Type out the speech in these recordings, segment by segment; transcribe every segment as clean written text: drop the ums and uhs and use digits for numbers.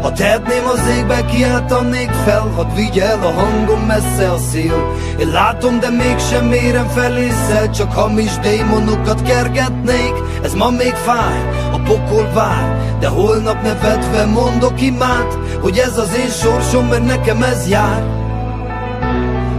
Ha tehetném az égbe, kiáltanék fel, hadd vigye el a hangom messze a szél. Én látom, de mégsem érem fel észre, csak hamis démonokat kergetnék. Ez ma még fáj, a pokol vár, de holnap nevetve mondok imát, hogy ez az én sorsom, mert nekem ez jár.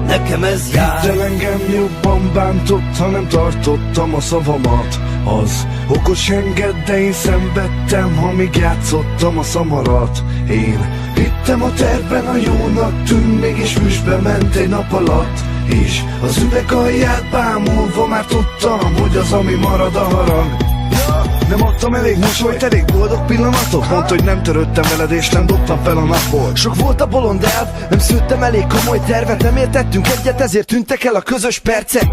Nekem ez jár. Hittel engem jobban bántott, ha nem tartottam a szavamat. Az okos enged, de én szenvedtem, amíg játszottam a szamarat. Én hittem a tervben, a jónak tűnt, mégis füstbe ment egy nap alatt. És az üveg alját bámulva már tudtam, hogy az, ami marad, a harag. Nem adtam elég mosolyt, elég boldog pillanatot. Mondta, hogy nem törődtem veled és nem dobtam fel a napból. Sok volt a bolond elv, nem szőttem elég komoly tervet. Nem értettünk egyet, ezért tűntek el a közös percek.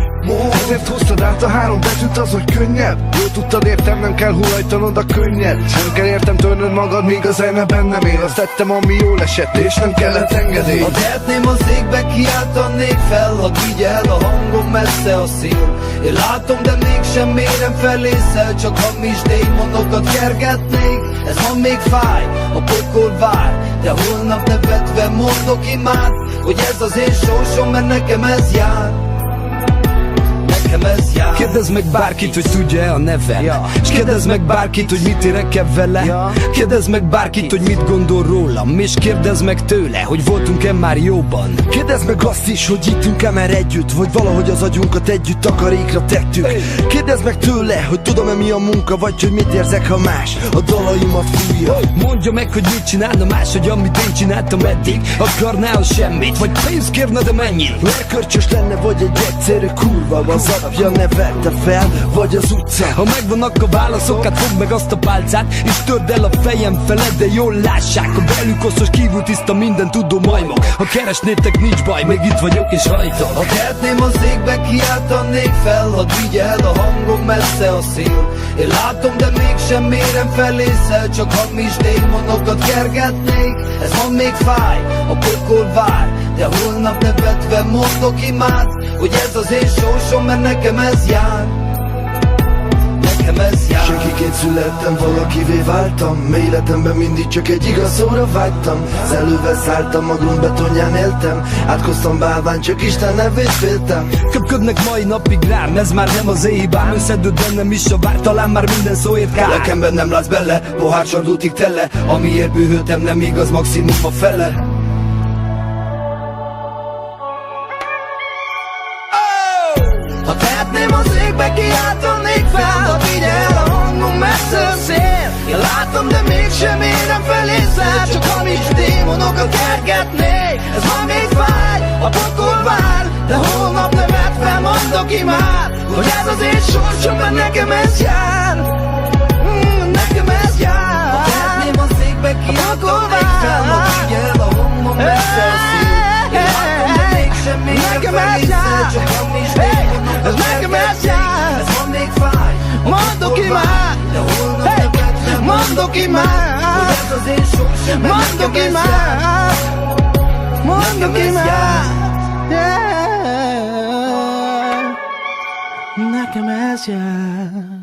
Ezért hoztad át a 3 betűt, az, hogy könnyebb. Jól tudtad, értem, nem kell hullajtanod a könnyed. Nem kell értem törnöd magad, míg a zene bennem él. Azt tettem, ami jól esett, és nem kellett engedély. Ha tehetném az égbe, kiáltanék fel, hadd vigye el a hangom messze a szél. Én látom, de mégsem érem fel észre, csak hamis démonokat kergetnék. Ez ma még fáj, a pokol vár, de holnap nevetve mondok imát, hogy ez az én sorsom, mert nekem ez jár. Kérdezd meg bárkit, hogy tudja-e a nevem, és kérdezd meg bárkit, hogy mit érek-e vele. Kérdezd meg bárkit, hogy mit gondol rólam, és kérdezd meg tőle, hogy voltunk-e már jóban. Kérdezd meg azt is, hogy ittunk-e már együtt, vagy valahogy az agyunkat együtt takarékra tettük. Kérdezd meg tőle, hogy tudom-e mi a munka, vagy hogy mit érzek, ha más a dalaimat fújja. Mondja meg, hogy mit csinálna más, hogy amit én csináltam eddig. Akarnál semmit, vagy pénzt kérne, de mennyit? Lekörcsös lenne, vagy egy egyszerű kurva, az apja nevette fel, vagy az utca. Ha megvannak a válaszok, hát fogd meg azt a pálcát, és törd el a fejem feled, de jól lássák. A belül koszos, kívül tiszta, minden tudó majmok. Ha keresnétek, nincs baj, még itt vagyok és hajtok. Ha tehetném az égbe, kiáltanék fel, hadd vigye el a hangom messze a szél. Én látom, de mégsem érem fel észre, csak hamis démonokat kergetnék. Ez ma még fáj, a pokol vár, de holnap nevetve mondok imát, hogy ez az én sorsom, mert nekem ez jár. Nekem ez jár. Senkiként születtem, valakivé váltam. Életemben mindig csak egy igaz szóra vágytam. Szelővel szálltam, magunk betonján éltem. Átkoztam bálvány, csak Isten nevét féltem. Köpködnek mai napig rám, ez már nem az én hibám. Összedőd bennem is a vár, talán már minden szóért kár. Lelkemben nem látsz bele, pohár csardultig tele. Amiért bűhöltem, nem igaz, maximum a fele. Ha tehetném az égbe, kiáltanék fel, hadd vigye el a hangom messze a szél. Én látom, de mégsem érem fel észre, csak hamis démonokat kergetnék. Ez ma még fáj, a pokol vár, de holnap nevetve mondok imát, hogy ez az én sorsom, mert nekem ez jár. Nekem ez jár. Ha tehetném az égbe, kiáltanék fel, hadd vigye el a hangom messze a szél. Én látom, de mégsem érem fel észre, csak hamis démonokat ez nekem ez jár. Ez ma még fáj, mondok imát, de holnap nevetve mondok imát, hogy ez az én sorsom, mert mondok nekem ez jár. imát, mondok imát. Nekem ez jár.